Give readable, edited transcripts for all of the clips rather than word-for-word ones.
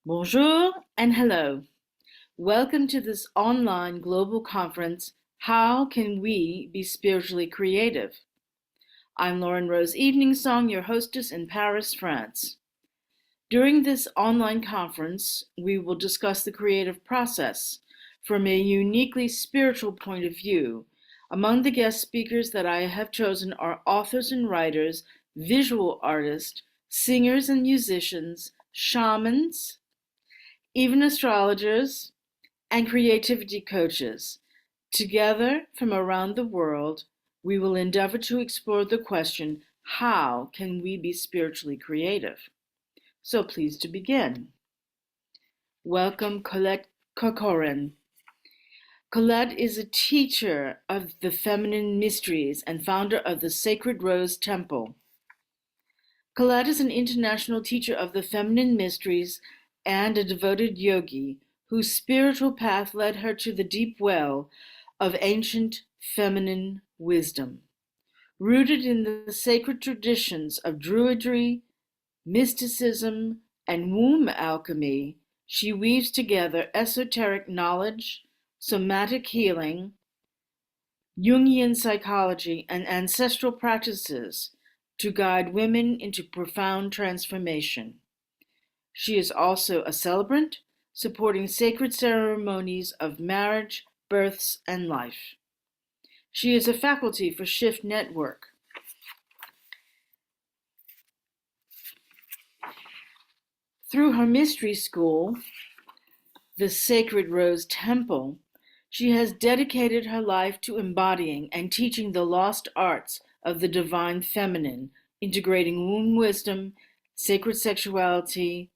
Bonjour and hello. Welcome to this online global conference, How Can We Be Spiritually Creative? I'm Lauren Rose Eveningsong, your hostess in Paris, France. During this online conference, we will discuss the creative process from a uniquely spiritual point of view. Among the guest speakers that I have chosen are authors and writers, visual artists, singers and musicians, shamans, even astrologers, and creativity coaches. Together from around the world, we will endeavor to explore the question, how can we be spiritually creative? So pleased to begin. Welcome, Colette Corcoran. Colette is a teacher of the feminine mysteries and founder of the Sacred Rose Temple. Colette is an international teacher of the feminine mysteries and a devoted yogi whose spiritual path led her to the deep well of ancient feminine wisdom. Rooted in the sacred traditions of Druidry, mysticism, and womb alchemy, she weaves together esoteric knowledge, somatic healing, Jungian psychology, and ancestral practices to guide women into profound transformation. She is also a celebrant, supporting sacred ceremonies of marriage, births, and life. She is a faculty for Shift Network. Through her mystery school, the Sacred Rose Temple, she has dedicated her life to embodying and teaching the lost arts of the divine feminine, integrating womb wisdom, sacred sexuality,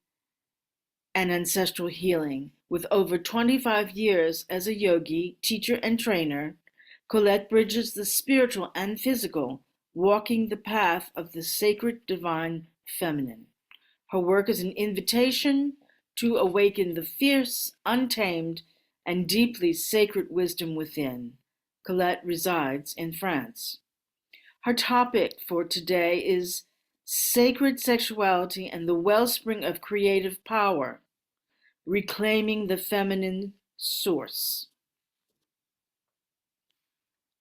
and ancestral healing. With over 25 years as a yogi, teacher, and trainer, Colette bridges the spiritual and physical, walking the path of the sacred divine feminine. Her work is an invitation to awaken the fierce, untamed, and deeply sacred wisdom within. Colette resides in France. Her topic for today is sacred sexuality and the wellspring of creative power, reclaiming the feminine source.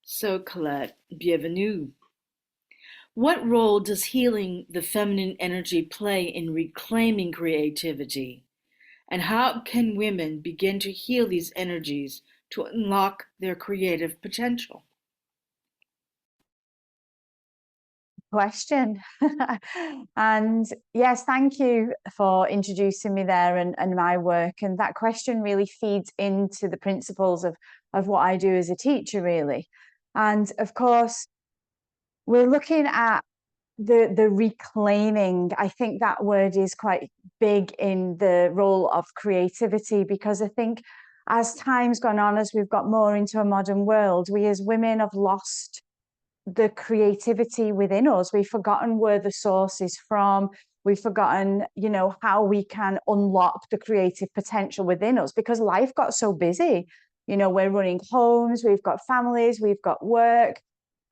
So, Colette, bienvenue. What role does healing the feminine energy play in reclaiming creativity? And how can women begin to heal these energies to unlock their creative potential? Question. And yes, thank you for introducing me there and my work. And that question really feeds into the principles of what I do as a teacher, really. And of course, we're looking at the reclaiming. I think that word is quite big in the role of creativity, because I think as time's gone on, as we've got more into a modern world, we as women have lost the creativity within us. We've forgotten where the source is from. We've forgotten, how we can unlock the creative potential within us, because life got so busy. We're running homes, we've got families, we've got work.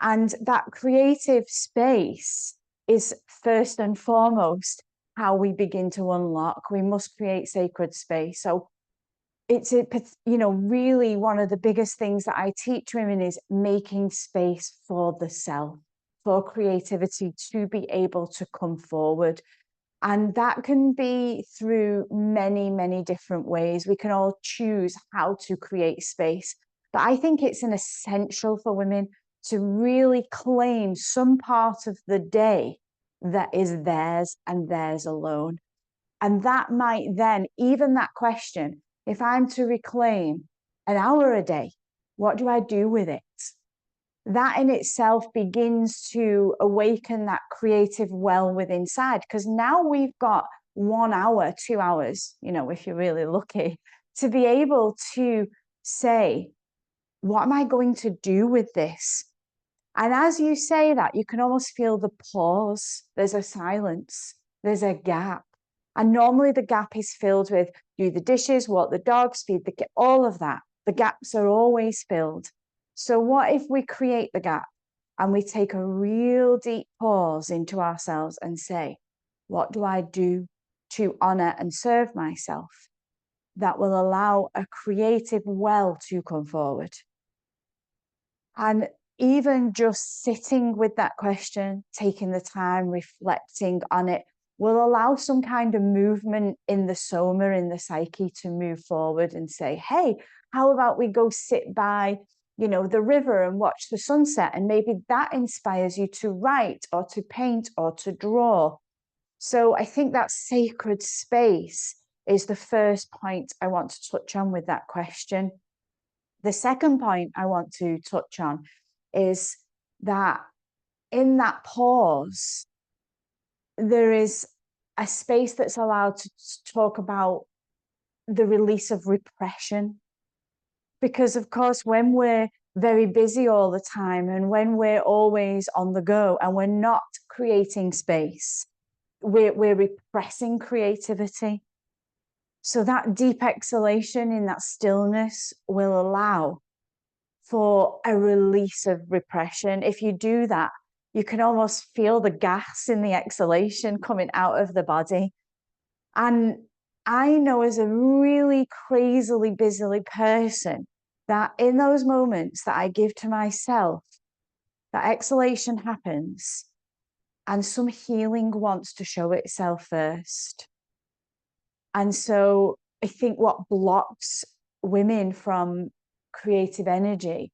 And that creative space is first and foremost how we begin to unlock. We must create sacred space. So it's really one of the biggest things that I teach women is making space for the self, for creativity to be able to come forward. And that can be through many, many different ways. We can all choose how to create space. But I think it's an essential for women to really claim some part of the day that is theirs and theirs alone. And that might then, even that question, if I'm to reclaim an hour a day, what do I do with it? That in itself begins to awaken that creative well within inside, because now we've got 1 hour, 2 hours, if you're really lucky, to be able to say, what am I going to do with this? And as you say that, you can almost feel the pause. There's a silence, there's a gap. And normally the gap is filled with do the dishes, walk the dogs, feed the kid, all of that. The gaps are always filled. So what if we create the gap and we take a real deep pause into ourselves and say, what do I do to honor and serve myself, that will allow a creative well to come forward. And even just sitting with that question, taking the time, reflecting on it, will allow some kind of movement in the soma, in the psyche, to move forward and say, hey, how about we go sit by, the river and watch the sunset? And maybe that inspires you to write or to paint or to draw. So I think that sacred space is the first point I want to touch on with that question. The second point I want to touch on is that in that pause, there is a space that's allowed to talk about the release of repression. Because, of course, when we're very busy all the time and when we're always on the go and we're not creating space, we're repressing creativity. So that deep exhalation in that stillness will allow for a release of repression. If you do that, you can almost feel the gas in the exhalation coming out of the body. And I know, as a really crazily busy person, that in those moments that I give to myself, that exhalation happens and some healing wants to show itself first. And so I think what blocks women from creative energy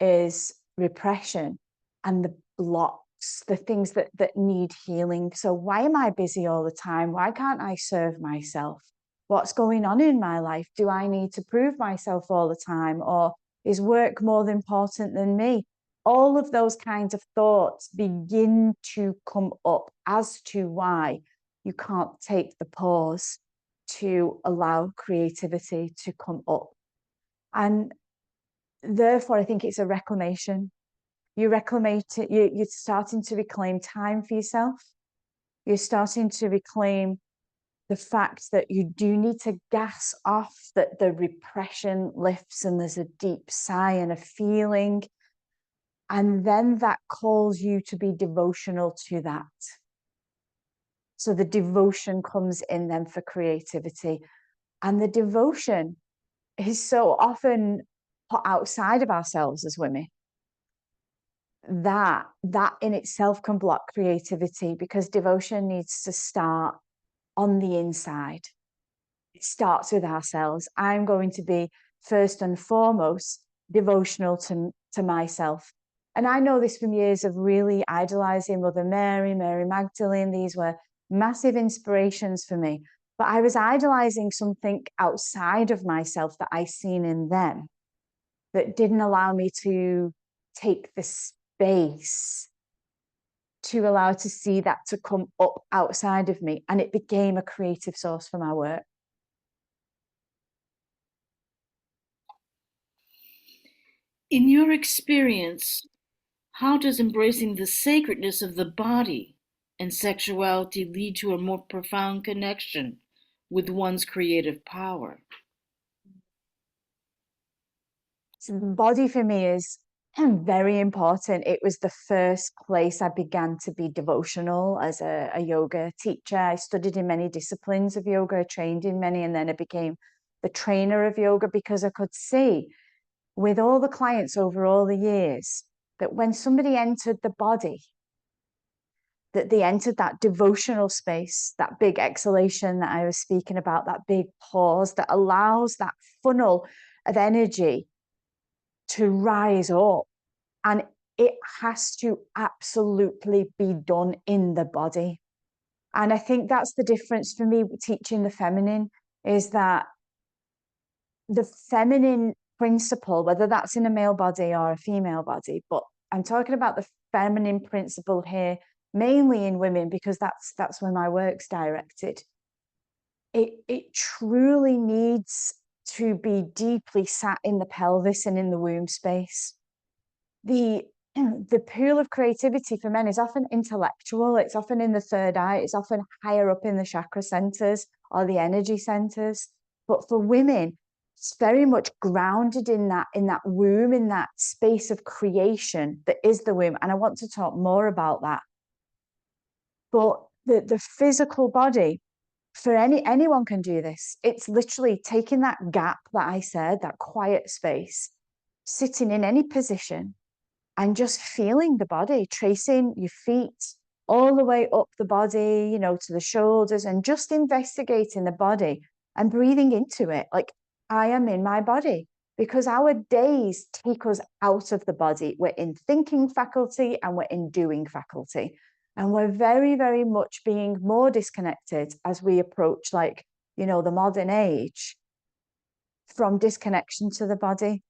is repression and the blocks, the things that need healing. So why am I busy all the time? Why can't I serve myself? What's going on in my life? Do I need to prove myself all the time? Or is work more important than me? All of those kinds of thoughts begin to come up as to why you can't take the pause to allow creativity to come up. And therefore, I think it's a reclamation. You're starting to reclaim time for yourself. You're starting to reclaim the fact that you do need to gas off, that the repression lifts and there's a deep sigh and a feeling. And then that calls you to be devotional to that. So the devotion comes in then for creativity. And the devotion is so often put outside of ourselves as women. That in itself can block creativity, because devotion needs to start on the inside. It starts with ourselves. I'm going to be first and foremost devotional to myself. And I know this from years of really idolizing Mother Mary, Mary Magdalene. These were massive inspirations for me. But I was idolizing something outside of myself that I seen in them that didn't allow me to take the space to allow to see that to come up outside of me. And it became a creative source for my work. In your experience, how does embracing the sacredness of the body and sexuality lead to a more profound connection with one's creative power? So the body for me is very important. It was the first place I began to be devotional as a yoga teacher. I studied in many disciplines of yoga, trained in many, and then I became the trainer of yoga, because I could see with all the clients over all the years that when somebody entered the body, that they entered that devotional space, that big exhalation that I was speaking about, that big pause that allows that funnel of energy to rise up. And it has to absolutely be done in the body. And I think that's the difference for me teaching the feminine, is that the feminine principle, whether that's in a male body or a female body, but I'm talking about the feminine principle here, mainly in women, because that's where my work's directed. It truly needs to be deeply sat in the pelvis and in the womb space. The pool of creativity for men is often intellectual. It's often in the third eye. It's often higher up in the chakra centers or the energy centers. But for women, it's very much grounded in that womb, in that space of creation that is the womb. And I want to talk more about that. But the physical body for anyone can do this. It's literally taking that gap that I said, that quiet space, sitting in any position and just feeling the body, tracing your feet all the way up the body, you know, to the shoulders, and just investigating the body and breathing into it. Like, I am in my body, because our days take us out of the body. We're in thinking faculty and we're in doing faculty. And we're very, very much being more disconnected as we approach, like, you know, the modern age, from disconnection to the body.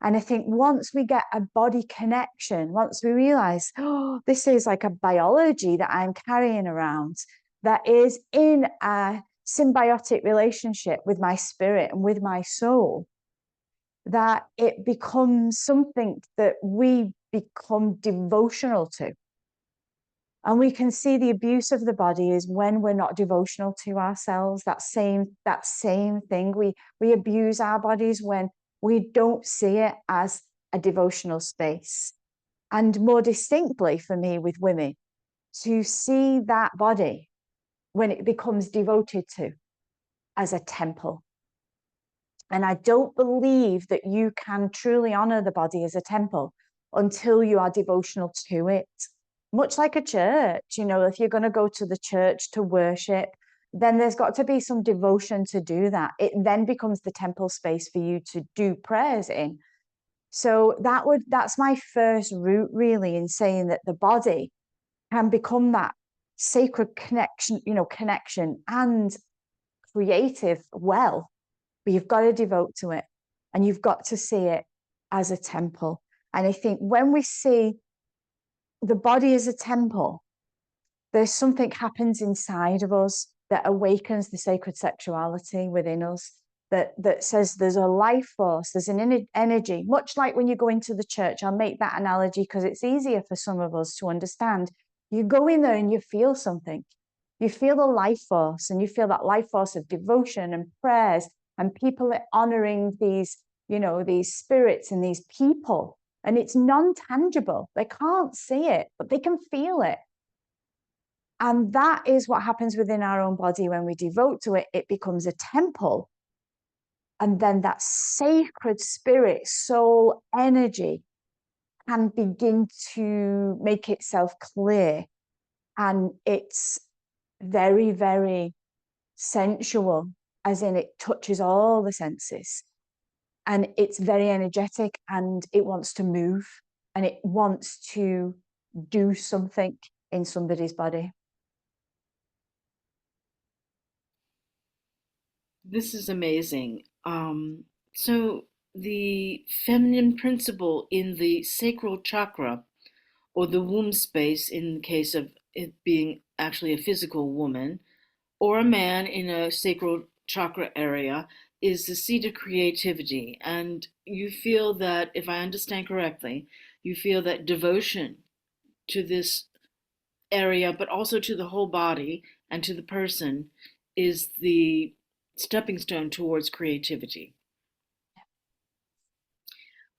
And I think once we get a body connection, once we realize, oh, this is like a biology that I'm carrying around that is in a symbiotic relationship with my spirit and with my soul, that it becomes something that we become devotional to. And we can see the abuse of the body is when we're not devotional to ourselves. That same thing. We abuse our bodies when we don't see it as a devotional space. And more distinctly for me with women, to see that body when it becomes devoted to as a temple. And I don't believe that you can truly honor the body as a temple until you are devotional to it. Much like a church, you know, if you're going to go to the church to worship, then there's got to be some devotion to do that. It then becomes the temple space for you to do prayers in. So that's my first route really in saying that the body can become that sacred connection, you know, connection and creative well, but you've got to devote to it and you've got to see it as a temple. And I think when we see the body as a temple, there's something happens inside of us that awakens the sacred sexuality within us, that says there's a life force, there's an energy, much like when you go into the church. I'll make that analogy because it's easier for some of us to understand. You go in there and you feel something. You feel the life force, and you feel that life force of devotion and prayers, and people are honoring these, you know, these spirits and these people. And it's non-tangible. They can't see it, but they can feel it. And that is what happens within our own body when we devote to it. It becomes a temple. And then that sacred spirit, soul, energy can begin to make itself clear. And it's very, very sensual, as in it touches all the senses. And it's very energetic, and it wants to move, and it wants to do something in somebody's body. This is amazing. So the feminine principle in the sacral chakra, or the womb space in the case of it being actually a physical woman, or a man in a sacral chakra area, is the seat of creativity. And you feel that, if I understand correctly, you feel that devotion to this area, but also to the whole body and to the person, is the stepping stone towards creativity.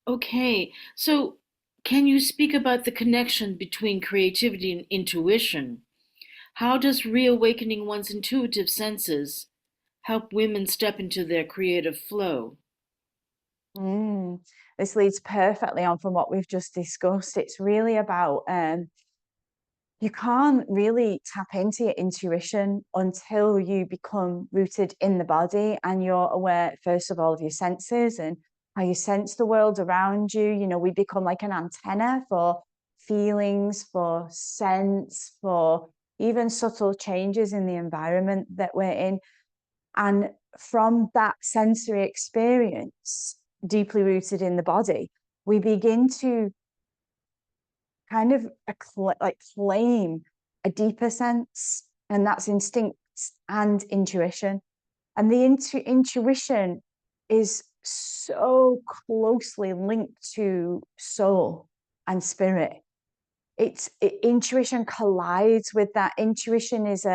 Okay, so can you speak about the connection between creativity and intuition? How does reawakening one's intuitive senses help women step into their creative flow? Mm. This leads perfectly on from what we've just discussed. It's really about you can't really tap into your intuition until you become rooted in the body and you're aware, first of all, of your senses and how you sense the world around you. You know, we become like an antenna for feelings, for sense, for even subtle changes in the environment that we're in. And from that sensory experience, deeply rooted in the body, we begin to kind of like claim a deeper sense, and that's instinct and intuition. And the intuition is so closely linked to soul and spirit. Intuition collides with that. Intuition is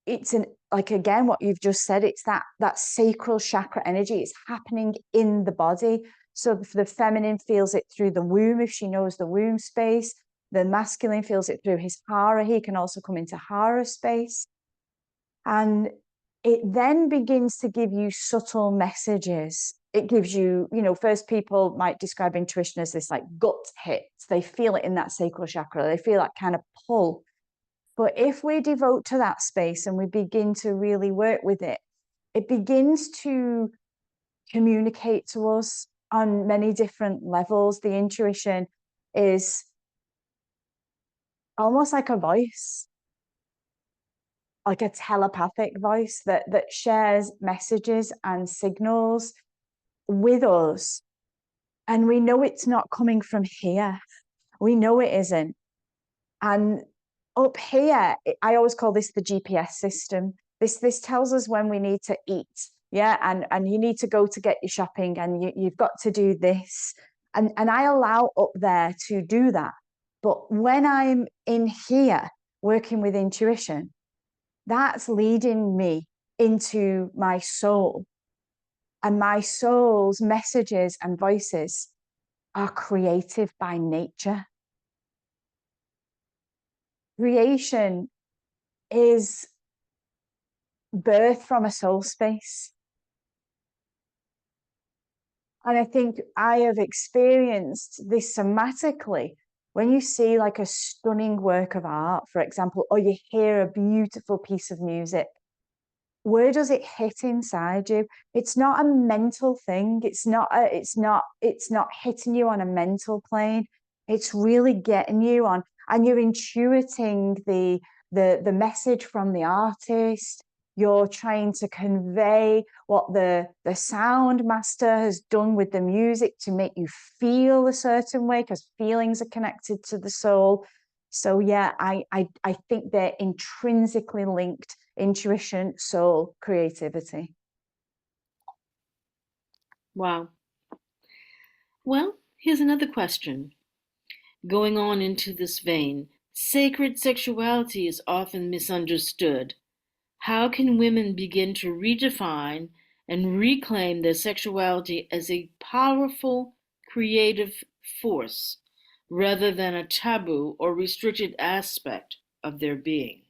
it's an, like, again, what you've just said, it's that sacral chakra energy. It's happening in the body. So the feminine feels it through the womb, if she knows the womb space. The masculine feels it through his hara. He can also come into hara space. And it then begins to give you subtle messages. It gives you, first people might describe intuition as this like gut hit. They feel it in that sacral chakra. They feel that kind of pull. But if we devote to that space and we begin to really work with it, it begins to communicate to us on many different levels. The intuition is almost like a voice, like a telepathic voice that shares messages and signals with us. And we know it's not coming from here. We know it isn't. And up here, I always call this the GPS system. This tells us when we need to eat. Yeah. And you need to go to get your shopping, and you've got to do this. And I allow up there to do that. But when I'm in here working with intuition, that's leading me into my soul. And my soul's messages and voices are creative by nature. Creation is birth from a soul space. And I think I have experienced this somatically when you see like a stunning work of art, for example, or you hear a beautiful piece of music. Where does it hit inside you? It's not a mental thing. It's not hitting you on a mental plane. It's really getting you on, and you're intuiting the message from the artist. You're trying to convey what the sound master has done with the music to make you feel a certain way, because feelings are connected to the soul. So yeah, I think they're intrinsically linked: intuition, soul, creativity. Wow. Well, here's another question. Going on into this vein, sacred sexuality is often misunderstood. How can women begin to redefine and reclaim their sexuality as a powerful, creative force rather than a taboo or restricted aspect of their being?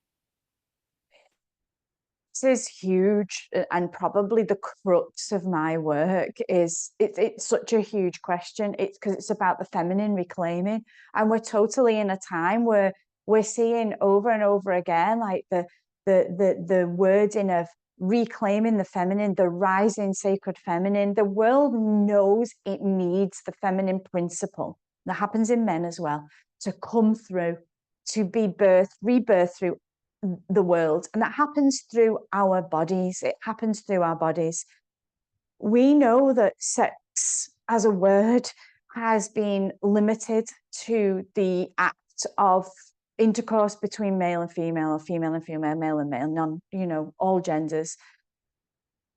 This is huge, and probably the crux of my work. It's such a huge question. It's because it's about the feminine reclaiming, and we're totally in a time where we're seeing over and over again like the wording of reclaiming the feminine, the rising sacred feminine. The world knows it needs the feminine principle that happens in men as well to come through, to be rebirth through the world. And that happens through our bodies. It happens through our bodies. We know that sex as a word has been limited to the act of intercourse between male and female, or female and female, male and male, all genders.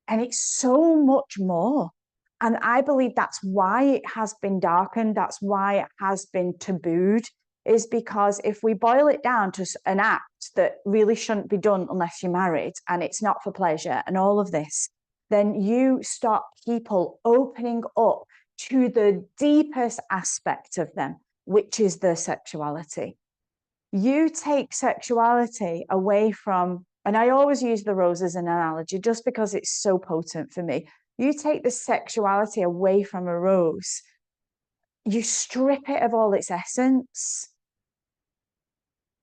And it's so much more. And I believe that's why it has been darkened. That's why it has been tabooed, is because if we boil it down to an act that really shouldn't be done unless you're married, and it's not for pleasure and all of this, then you stop people opening up to the deepest aspect of them, which is their sexuality. You take sexuality away from, and I always use the rose as an analogy just because it's so potent for me. You take the sexuality away from a rose, you strip it of all its essence.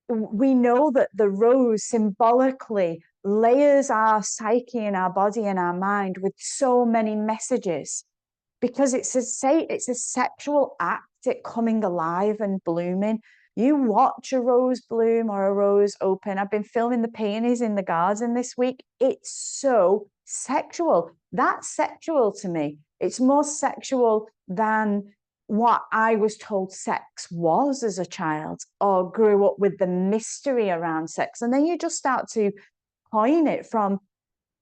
We know that the rose symbolically layers our psyche and our body and our mind with so many messages, because it's a sexual act, it coming alive and blooming. You watch a rose bloom or a rose open. I've been filming the peonies in the garden this week. It's so sexual. That's sexual to me. It's more sexual than what I was told sex was as a child, or grew up with the mystery around sex. And then you just start to coin it from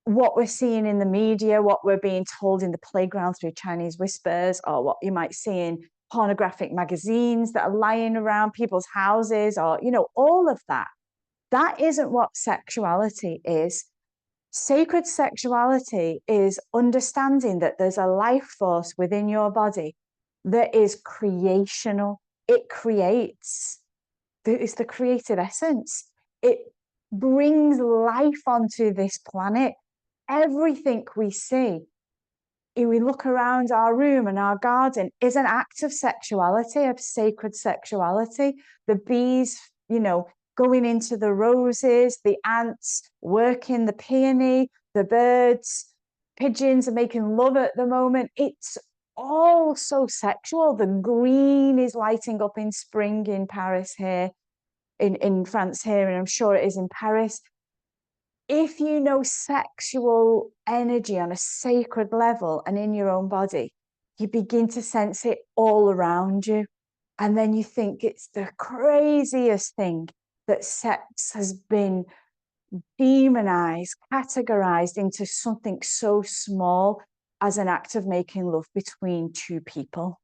what we're seeing in the media, what we're being told in the playground through Chinese whispers, or what you might see in pornographic magazines that are lying around people's houses, or, all of that. That isn't what sexuality is. Sacred sexuality is understanding that there's a life force within your body that is creational. It creates. It's the creative essence. brings life onto this planet. Everything we see, if we look around our room and our garden, is an act of sexuality, of sacred sexuality. The bees, going into the roses, the ants working the peony, the birds, pigeons are making love at the moment. It's all so sexual. The green is lighting up in spring in Paris here, in France here, and I'm sure it is in Paris. If you know sexual energy on a sacred level and in your own body, you begin to sense it all around you. And then you think it's the craziest thing that sex has been demonized, categorized into something so small as an act of making love between two people.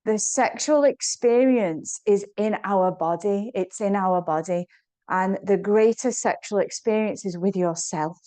The sexual experience is in our body, it's in our body. And the greatest sexual experience is with yourself.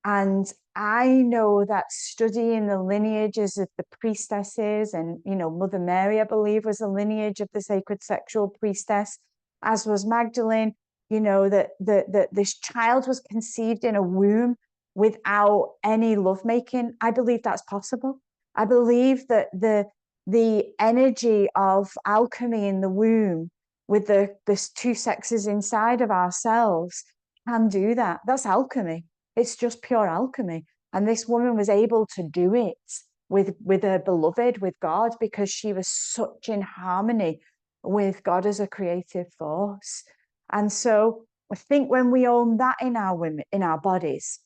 And I know that studying the lineages of the priestesses, and Mother Mary, I believe, was a lineage of the sacred sexual priestess, as was Magdalene, that this child was conceived in a womb without any lovemaking. I believe that's possible. I believe that the energy of alchemy in the womb with the two sexes inside of ourselves can do that. That's alchemy. It's just pure alchemy. And this woman was able to do it with her beloved, with God, because she was such in harmony with God as a creative force. And so I think when we own that in our women, in our bodies,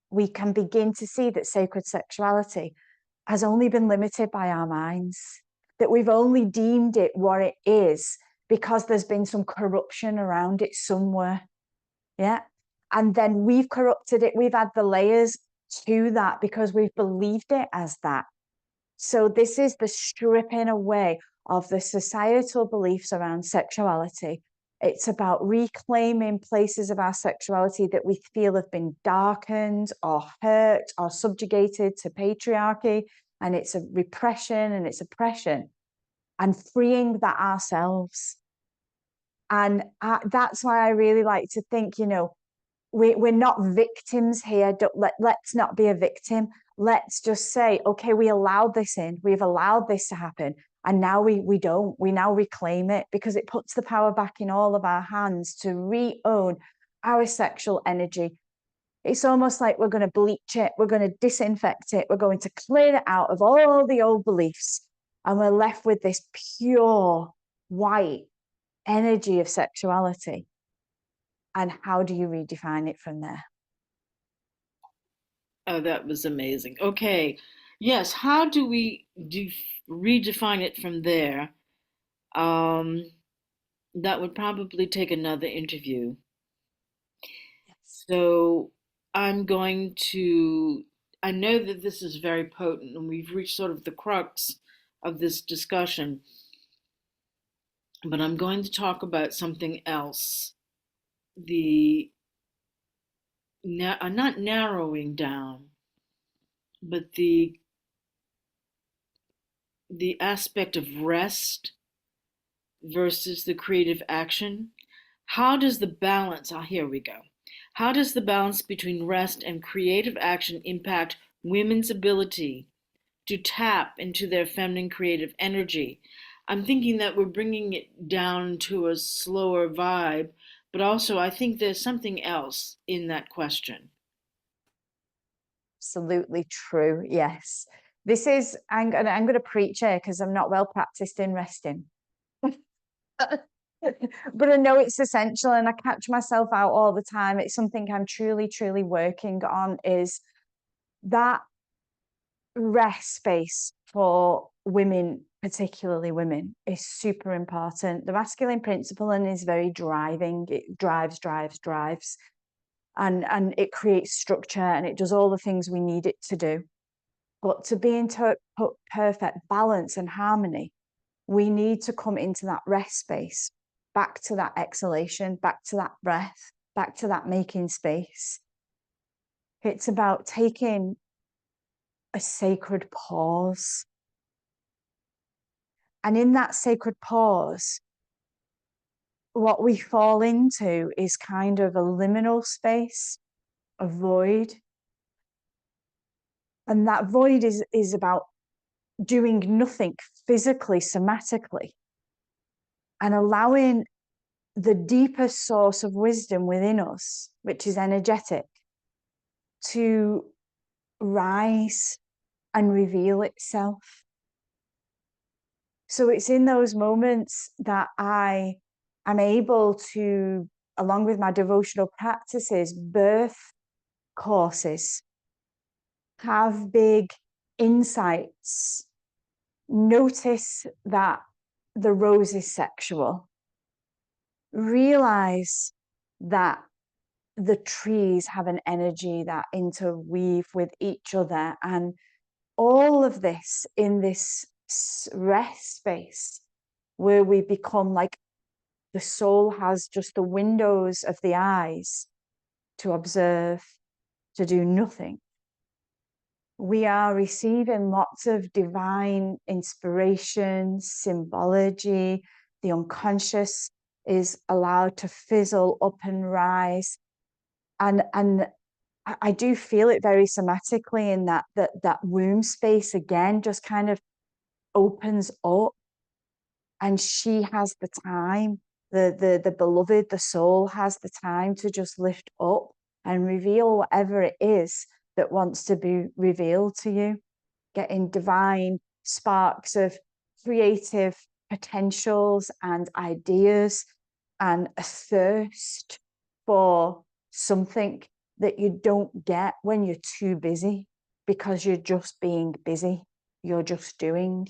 we can begin to see that sacred sexuality has only been limited by our minds, that we've only deemed it what it is because there's been some corruption around it somewhere. Yeah. And then we've corrupted it. We've had the layers to that because we've believed it as that. So this is the stripping away of the societal beliefs around sexuality. It's about reclaiming places of our sexuality that we feel have been darkened or hurt or subjugated to patriarchy. And it's a repression and it's oppression, and freeing that ourselves. And that's why I really like to think, we're not victims here. Let's not be a victim. Let's just say, okay, we allowed this in. We've allowed this to happen. And now we don't. We now reclaim it, because it puts the power back in all of our hands to re-own our sexual energy. It's almost like we're going to bleach it. We're going to disinfect it. We're going to clear it out of all the old beliefs. And we're left with this pure white energy of sexuality. And how do you redefine it from there? Oh, that was amazing. Okay. Yes, how do we redefine it from there? Um, that would probably take another interview. Yes. So I'm going to, I know that this is very potent and we've reached sort of the crux of this discussion, but I'm going to talk about something else. The, not narrowing down, but the aspect of rest versus the creative action. How does the balance, here we go. How does the balance between rest and creative action impact women's ability to tap into their feminine creative energy? I'm thinking that we're bringing it down to a slower vibe, but also I think there's something else in that question. Absolutely true. Yes. This is, I'm gonna preach here because I'm not well practiced in resting. But I know it's essential, and I catch myself out all the time. It's something I'm truly, truly working on, is that rest space for women, particularly women, is super important. The masculine principle and is very driving. It drives, drives, drives. And it creates structure and it does all the things we need it to do. But to be in perfect balance and harmony, we need to come into that rest space, back to that exhalation, back to that breath, back to that making space. It's about taking a sacred pause. And in that sacred pause, what we fall into is kind of a liminal space, a void. And that void is about doing nothing physically, somatically, and allowing the deepest source of wisdom within us, which is energetic, to rise and reveal itself. So it's in those moments that I am able to, along with my devotional practices, birth courses, have big insights, notice that the rose is sexual, realize that the trees have an energy that interweave with each other, and all of this in this rest space where we become like the soul has just the windows of the eyes to observe, to do nothing. We are receiving lots of divine inspiration, symbology. The unconscious is allowed to fizzle up and rise. And I do feel it very somatically in that womb space again just kind of opens up, and she has the time, the beloved, the soul has the time to just lift up and reveal whatever it is that wants to be revealed to you, getting divine sparks of creative potentials and ideas, and a thirst for something that you don't get when you're too busy, because you're just being busy, you're just doing.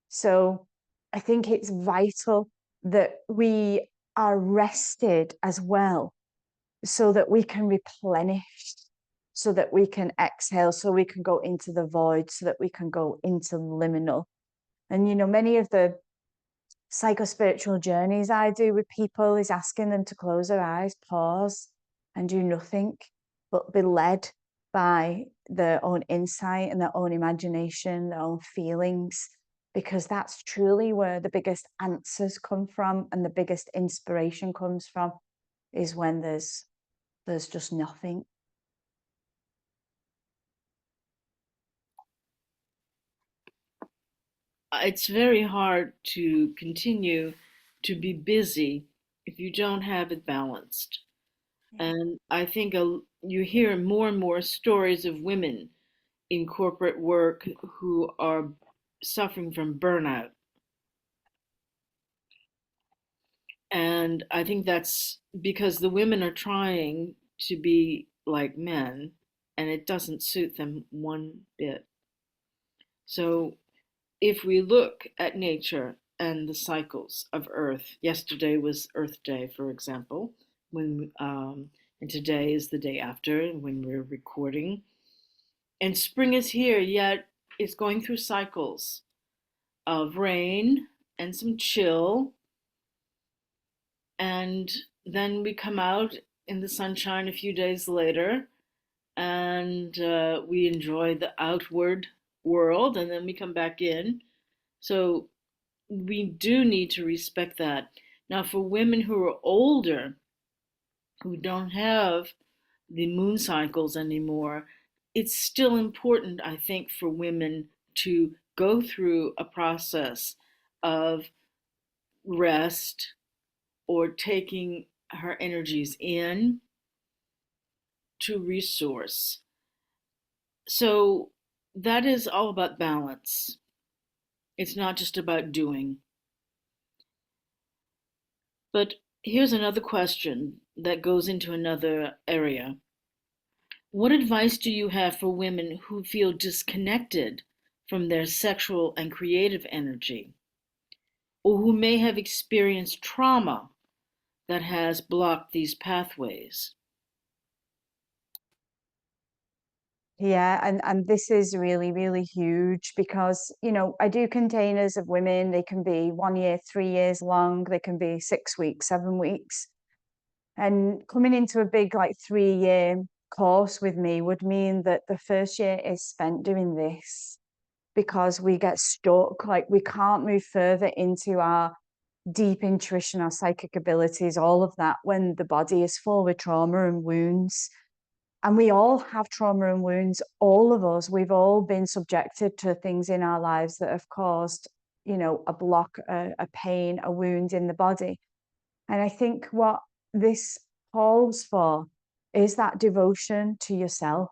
So I think it's vital that we are rested as well, so that we can replenish, so that we can exhale, so we can go into the void, so that we can go into liminal. And, you know, many of the psychospiritual journeys I do with people is asking them to close their eyes, pause, and do nothing, but be led by their own insight and their own imagination, their own feelings, because that's truly where the biggest answers come from and the biggest inspiration comes from, is when there's just nothing. It's very hard to continue to be busy if you don't have it balanced. Yeah. And I think you hear more and more stories of women in corporate work who are suffering from burnout. And I think that's because the women are trying to be like men, and it doesn't suit them one bit. So if we look at nature and the cycles of Earth, yesterday was Earth Day, for example, and today is the day after when we're recording. And spring is here, yet it's going through cycles of rain and some chill, and then we come out in the sunshine a few days later, and we enjoy the outward world, and then we come back in. So we do need to respect that. Now, for women who are older, who don't have the moon cycles anymore, it's still important, I think, for women to go through a process of rest or taking her energies in to resource. So that is all about balance. It's not just about doing. But here's another question that goes into another area. What advice do you have for women who feel disconnected from their sexual and creative energy, or who may have experienced trauma that has blocked these pathways? Yeah, and this is really, really huge because, you know, I do containers of women. They can be 1 year, 3 years long. They can be 6 weeks, 7 weeks. And coming into a big, like, 3 year course with me would mean that the first year is spent doing this, because we get stuck. Like, we can't move further into our deep intuition, our psychic abilities, all of that, when the body is full with trauma and wounds. And we all have trauma and wounds, all of us. We've all been subjected to things in our lives that have caused, a block, a pain, a wound in the body. And I think what this calls for is that devotion to yourself,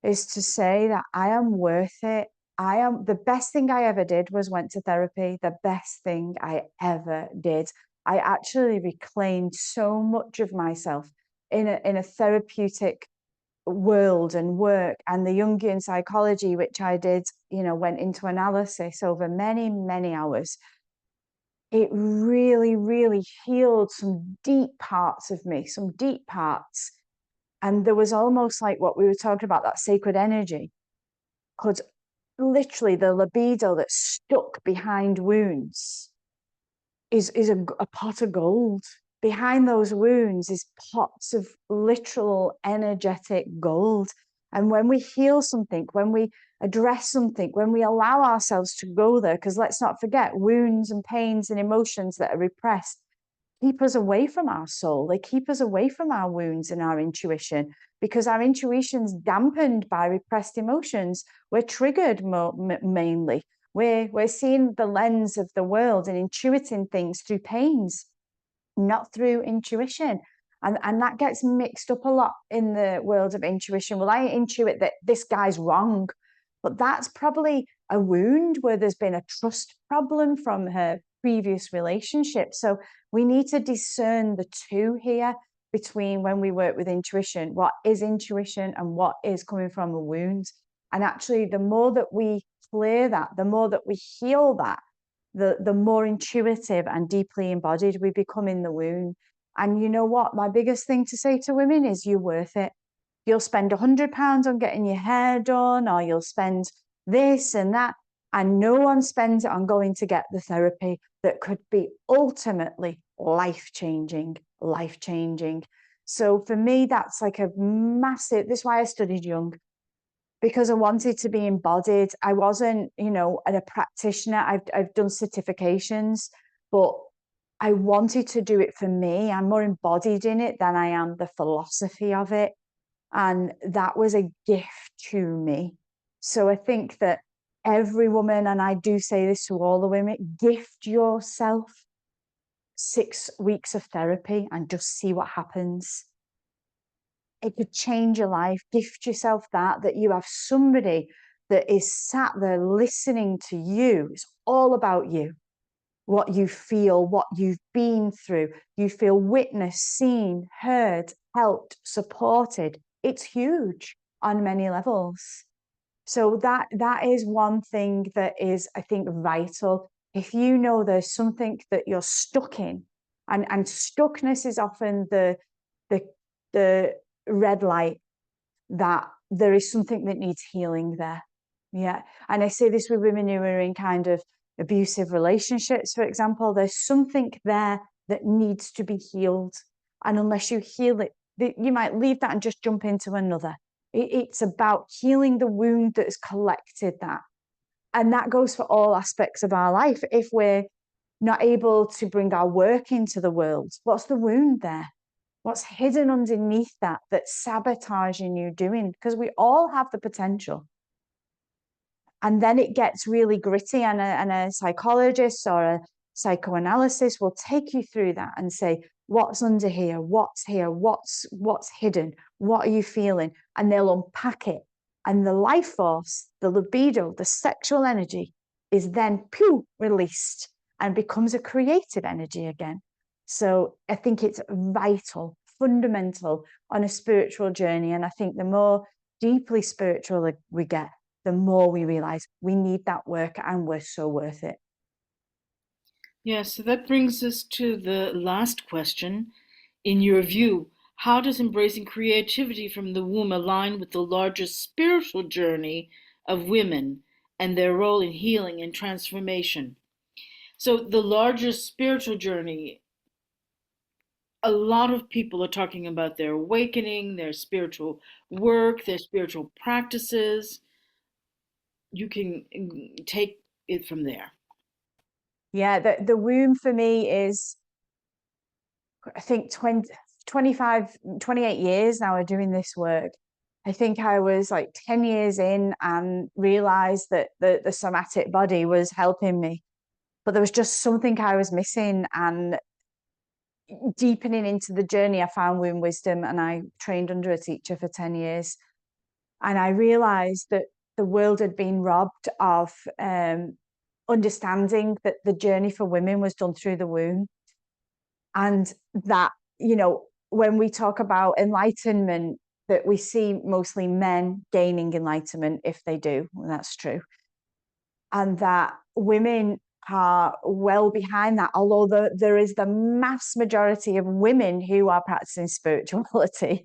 is to say that I am worth it. I am the best thing I ever did was went to therapy. The best thing I ever did. I actually reclaimed so much of myself in a therapeutic world and work, and the Jungian psychology, which I did, went into analysis over many, many hours. It really, really healed some deep parts of me, some deep parts. And there was almost like what we were talking about, that sacred energy, because literally the libido that's stuck behind wounds is a pot of gold. Behind those wounds is pots of literal energetic gold. And when we heal something, when we address something, when we allow ourselves to go there, because let's not forget, wounds and pains and emotions that are repressed keep us away from our soul. They keep us away from our wounds and our intuition, because our intuition's dampened by repressed emotions. We're triggered mainly. We're seeing the lens of the world and intuiting things through pains, not through intuition. And that gets mixed up a lot in the world of intuition. Well, I intuit that this guy's wrong, but that's probably a wound where there's been a trust problem from her previous relationship. So we need to discern the two here, between when we work with intuition, what is intuition and what is coming from a wound. And actually, the more that we clear that, the more that we heal that, the more intuitive and deeply embodied we become in the womb. And you know what? My biggest thing to say to women is you're worth it. You'll spend £100 on getting your hair done, or you'll spend this and that, and no one spends it on going to get the therapy that could be ultimately life-changing, life-changing. So for me, that's like a massive, this is why I studied Jung, because I wanted to be embodied. I wasn't, a practitioner. I've done certifications, but I wanted to do it for me. I'm more embodied in it than I am the philosophy of it. And that was a gift to me. So I think that every woman, and I do say this to all the women, gift yourself 6 weeks of therapy and just see what happens. It could change your life. Gift yourself that you have somebody that is sat there listening to you. It's all about you, what you feel, what you've been through. You feel witnessed, seen, heard, helped, supported. It's huge on many levels. So that is one thing that is, I think, vital. If you know there's something that you're stuck in, and stuckness is often the the red light that there is something that needs healing there. Yeah. And I say this with women who are in kind of abusive relationships, for example. There's something there that needs to be healed. And unless you heal it, you might leave that and just jump into another. It's about healing the wound that has collected that. And that goes for all aspects of our life. If we're not able to bring our work into the world, what's the wound there? What's hidden underneath that that's sabotaging you doing? Because we all have the potential. And then it gets really gritty, and a psychologist or a psychoanalysis will take you through that and say, what's under here? What's here? What's hidden? What are you feeling? And they'll unpack it. And the life force, the libido, the sexual energy is then released and becomes a creative energy again. So I think it's vital, fundamental on a spiritual journey. And I think the more deeply spiritual we get, the more we realize we need that work and we're so worth it. Yeah, so that brings us to the last question. In your view, how does embracing creativity from the womb align with the larger spiritual journey of women and their role in healing and transformation? So, the larger spiritual journey, a lot of people are talking about their awakening, their spiritual work, their spiritual practices. You can take it from there. Yeah, the womb for me is, I think 25, 28 years now of doing this work. I think I was like 10 years in and realized that the somatic body was helping me, but there was just something I was missing. And deepening into the journey, I found womb wisdom and I trained under a teacher for 10 years. And I realized that the world had been robbed of understanding that the journey for women was done through the womb. And that, when we talk about enlightenment, that we see mostly men gaining enlightenment if they do, and that's true. And that women are well behind that, although there is the mass majority of women who are practicing spirituality.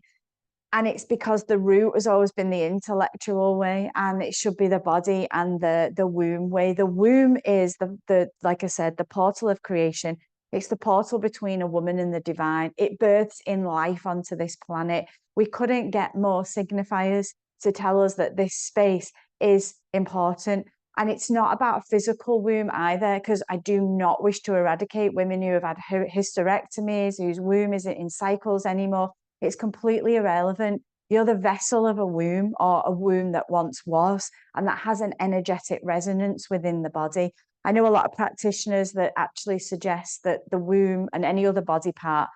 And it's because the root has always been the intellectual way, and it should be the body and the womb way. The womb is the like I said, the portal of creation. It's the portal between a woman and the divine. It births in life onto this planet. We couldn't get more signifiers to tell us that this space is important. And it's not about a physical womb either, because I do not wish to eradicate women who have had hysterectomies, whose womb isn't in cycles anymore. It's completely irrelevant. You're the vessel of a womb, or a womb that once was, and that has an energetic resonance within the body. I know a lot of practitioners that actually suggest that the womb and any other body part,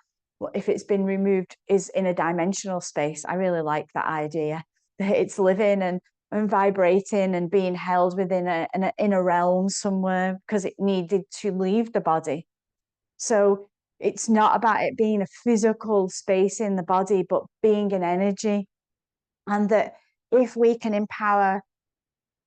if it's been removed, is in a dimensional space. I really like that idea, that it's living and vibrating and being held within an inner realm somewhere because it needed to leave the body. So it's not about it being a physical space in the body, but being an energy. And that if we can empower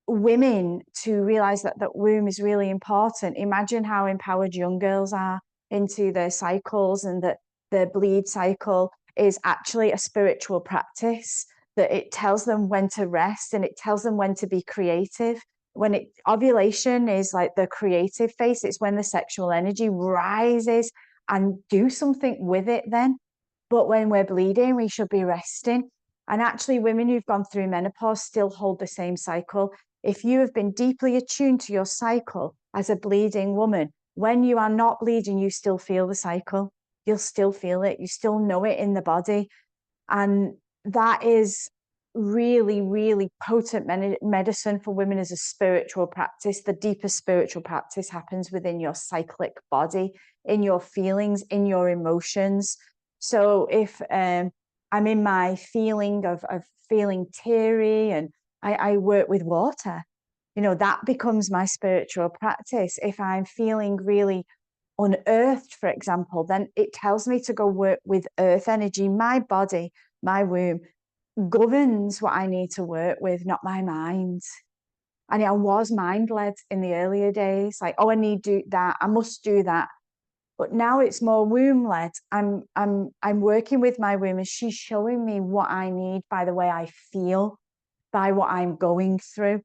women to realize that that womb is really important, imagine how empowered young girls are into their cycles, and that their bleed cycle is actually a spiritual practice, that it tells them when to rest and it tells them when to be creative. Ovulation is like the creative phase. It's when the sexual energy rises, and do something with it then. But when we're bleeding, we should be resting. And actually, women who've gone through menopause still hold the same cycle. If you have been deeply attuned to your cycle as a bleeding woman, when you are not bleeding, you still feel the cycle. You'll still feel it. You still know it in the body. And that is really, really potent medicine for women as a spiritual practice. The deepest spiritual practice happens within your cyclic body, in your feelings, in your emotions. So if I'm in my feeling of feeling teary, and I work with water, that becomes my spiritual practice. If I'm feeling really unearthed, for example, then it tells me to go work with earth energy. My body, my womb, governs what I need to work with, not my mind. And I was mind-led in the earlier days, like, oh, I need to do that, I must do that. But now it's more womb-led. I'm working with my womb, and she's showing me what I need by the way I feel, by what I'm going through,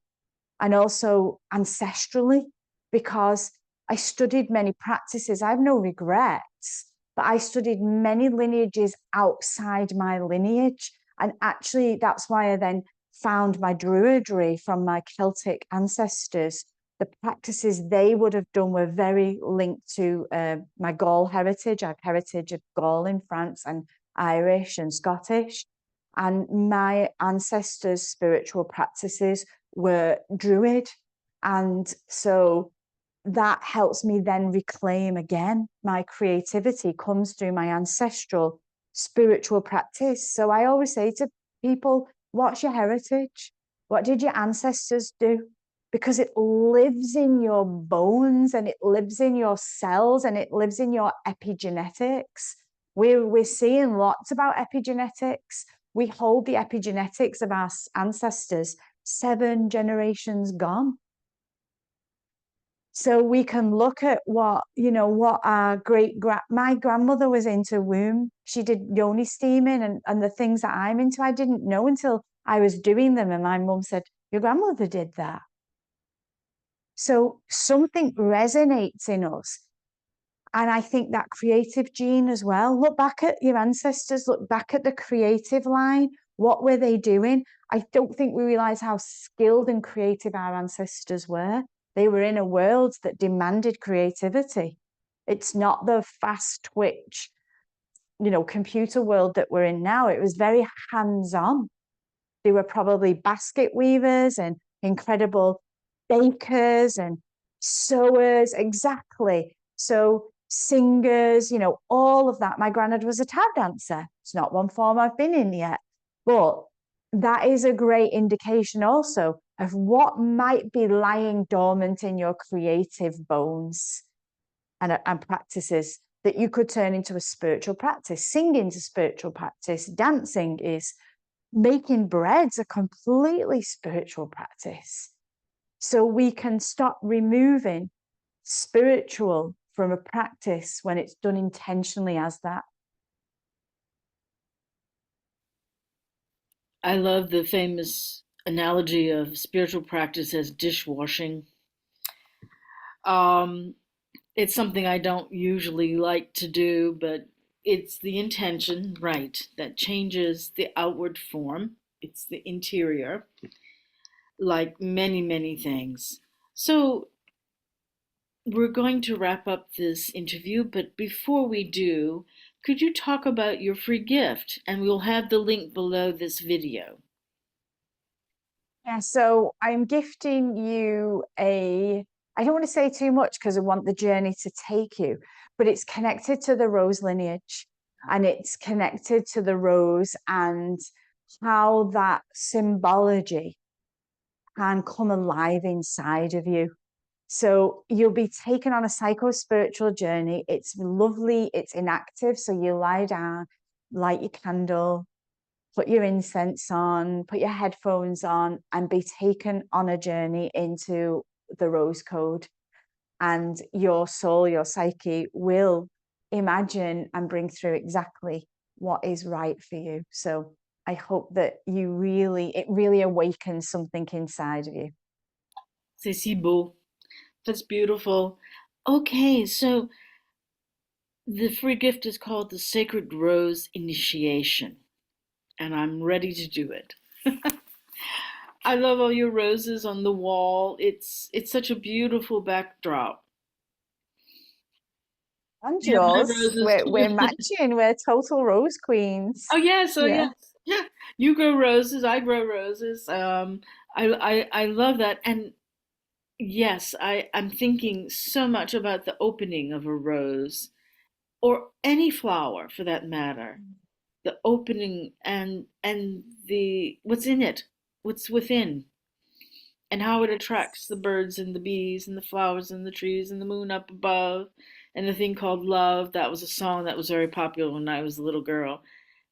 and also ancestrally, because I studied many practices. I have no regrets, but I studied many lineages outside my lineage. And actually, that's why I then found my druidry from my Celtic ancestors. The practices they would have done were very linked to my Gaul heritage. I have heritage of Gaul in France, and Irish and Scottish. And my ancestors' spiritual practices were druid. And so that helps me then reclaim again. My creativity comes through my ancestral spiritual practice. So I always say to people, what's your heritage? What did your ancestors do? Because it lives in your bones, and it lives in your cells, and it lives in your epigenetics. We're seeing lots about epigenetics. We hold the epigenetics of our ancestors 7 generations gone. So we can look at what our my grandmother was into womb. She did yoni steaming and the things that I'm into. I didn't know until I was doing them. And my mum said, your grandmother did that. So something resonates in us. And I think that creative gene as well. Look back at your ancestors, look back at the creative line. What were they doing? I don't think we realize how skilled and creative our ancestors were. They were in a world that demanded creativity. It's not the fast twitch, computer world that we're in now. It was very hands-on. They were probably basket weavers and incredible bakers and sewers, exactly. So singers, all of that. My granddad was a tap dancer. It's not one form I've been in yet, but that is a great indication also of what might be lying dormant in your creative bones and practices that you could turn into a spiritual practice. Singing's a spiritual practice. Dancing is, making bread's a completely spiritual practice. So we can stop removing spiritual from a practice when it's done intentionally as that. I love the famous analogy of spiritual practice as dishwashing. Um, it's something I don't usually like to do, but it's the intention, right, that changes the outward form. It's the interior, like many, many things. So we're going to wrap up this interview, but before we do, could you talk about your free gift? And we'll have the link below this video. Yeah, so I'm gifting you I don't want to say too much because I want the journey to take you, but it's connected to the rose lineage and it's connected to the rose and how that symbology can come alive inside of you. So you'll be taken on a psycho-spiritual journey. It's lovely, it's inactive. So you lie down, light your candle, put your incense on, put your headphones on, and be taken on a journey into the rose code. And your soul, your psyche will imagine and bring through exactly what is right for you. So I hope that it really awakens something inside of you. C'est si beau. That's beautiful. Okay, so the free gift is called the Sacred Rose Initiation, and I'm ready to do it. I love all your roses on the wall. It's such a beautiful backdrop. And You have my yours, roses we're too. matching, we're total rose Oh queens. yes, oh Yeah. yes. Yeah. You grow roses, I grow roses. I love that. And yes, I'm thinking so much about the opening of a rose or any flower for that matter. The opening and the what's in it, what's within, and how it attracts the birds and the bees and the flowers and the trees and the moon up above and the thing called love. That was a song that was very popular when I was a little girl,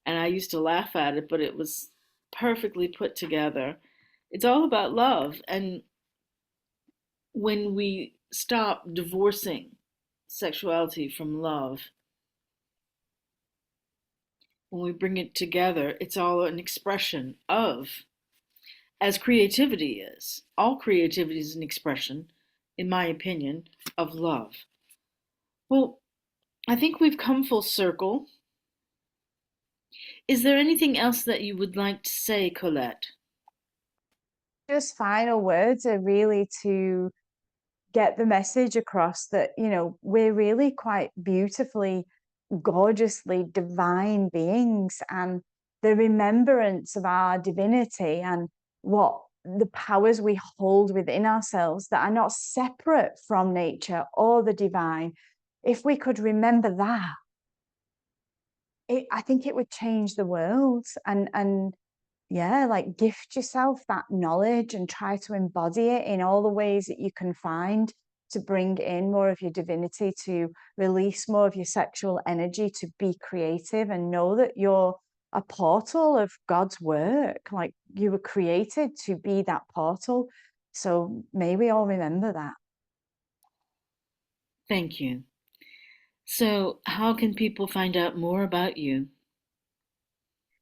and I used to laugh at it, but it was perfectly put together. It's all about love, and when we stop divorcing sexuality from love, when we bring it together, it's all an expression of, as creativity is. All creativity is an expression, in my opinion, of love. Well, I think we've come full circle. Is there anything else that you would like to say, Colette? Just final words are really to get the message across that, we're really quite beautifully, gorgeously divine beings, and the remembrance of our divinity and what the powers we hold within ourselves that are not separate from nature or the divine. If we could remember that, I think it would change the world. And yeah, like gift yourself that knowledge and try to embody it in all the ways that you can find to bring in more of your divinity, to release more of your sexual energy, to be creative and know that you're a portal of God's work. Like you were created to be that portal. So may we all remember that. Thank you. So, how can people find out more about you?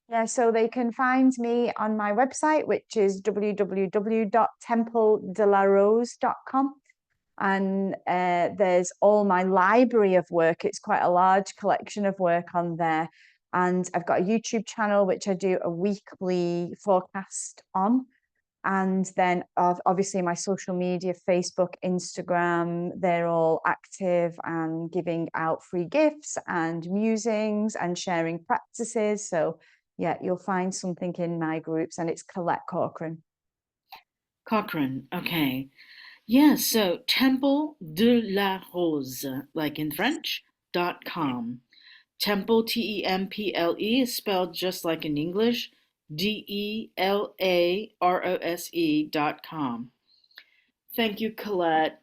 Yeah, so they can find me on my website, which is www.templedelarose.com. And there's all my library of work. It's quite a large collection of work on there. And I've got a YouTube channel, which I do a weekly forecast on. And then obviously my social media, Facebook, Instagram, they're all active and giving out free gifts and musings and sharing practices. So yeah, you'll find something in my groups, and it's Colette Corcoran. Cochrane. Okay. Yeah, so Temple de la Rose, like in French, .com. Temple, Temple, is spelled just like in English, DELAROSE.com. Thank you, Colette.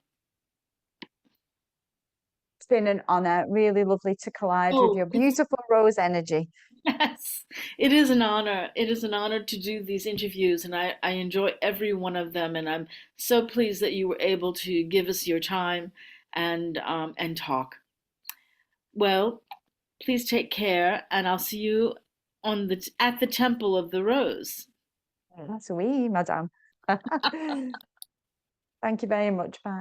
It's been an honor. Really lovely to collide with Oh, your beautiful rose energy. yes, it is an honor. It is an honor to do these interviews, and I enjoy every one of them. And I'm so pleased that you were able to give us your time and talk. Well, please take care, and I'll see you at the Temple of the Rose. That's we, madame. Thank you very much. Bye.